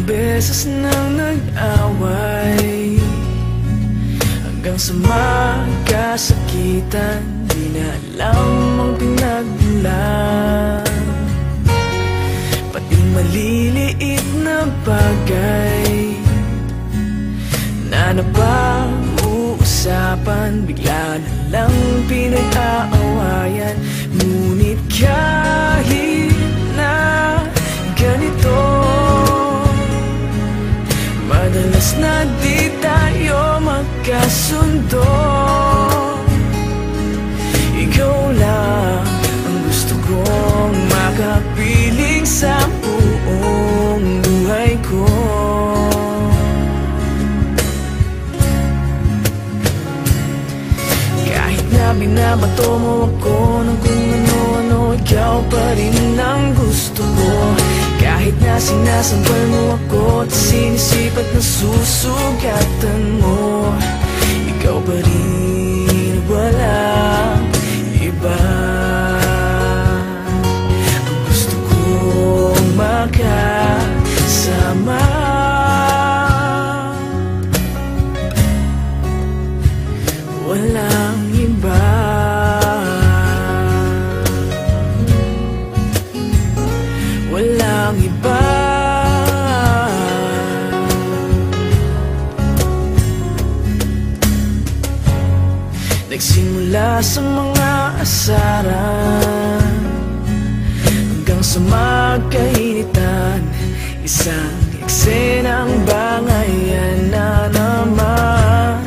beses nang nag-away, hanggang sa magkasakitan, di na alam ang pinagmulan. Pati maliliit na bagay na napag-uusapan, bigla na lang pinag-aawayan. Ngunit kahit na ganito, madalas na di tayo magkasundo. Ikaw lang ang gusto kong makapiling sa buong buhay ko. Kahit na binabato mo ako ng kung ano-ano, ikaw pa rin ang gusto ko. Kahit na sinasampal mo ako at sinisipat na susugatan mo, ikaw pa rin, walang iba. Ang gusto kong makasama, walang iba. Walang iba. Nagsimula sa mga asaran hanggang sa magkainitan, isang eksenang bangayan na naman.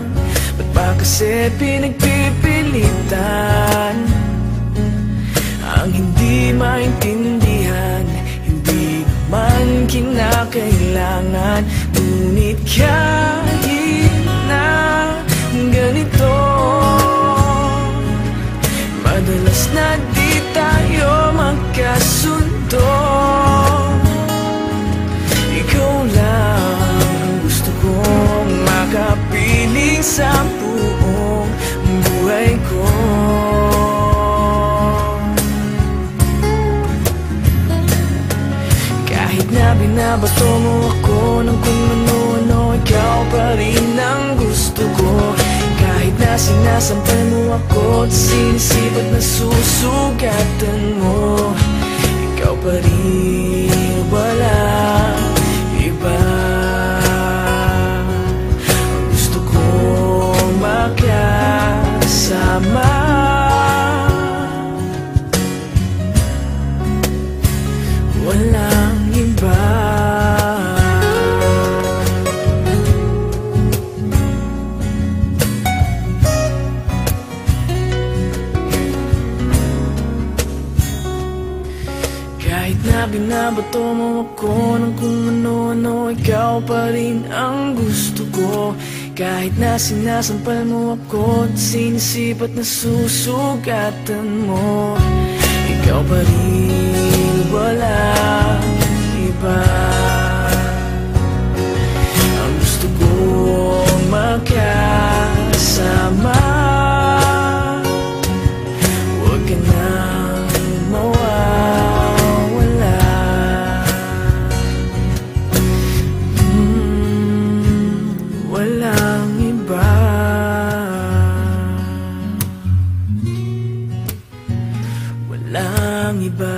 Ba't ba kasi pinagpipilitan ang hindi maintindihan? Hindi naman kinakailangan. Ngunit kahit na ganito, madalas na di tayo magkasundo. Ikaw lang ang gusto kong makapiling sa buong buhay ko. Kahit na binabato mo ako ng kung ano-ano, ikaw pa rin ang gusto ko. Kahit na sinasampal mo ako at sinisipat na susugatan mo, ikaw pa rin, walang iba. Ang gusto kong makasama, walang iba. Kahit na binabato mo ako ng kung ano-ano, ikaw pa rin ang gusto ko. Kahit na sinasampal mo ako at sinisipat na susugatan mo, ikaw pa rin, walang iba. Ang gusto kong makasama, huwag ka nang mawawala. Walang iba. Walang iba.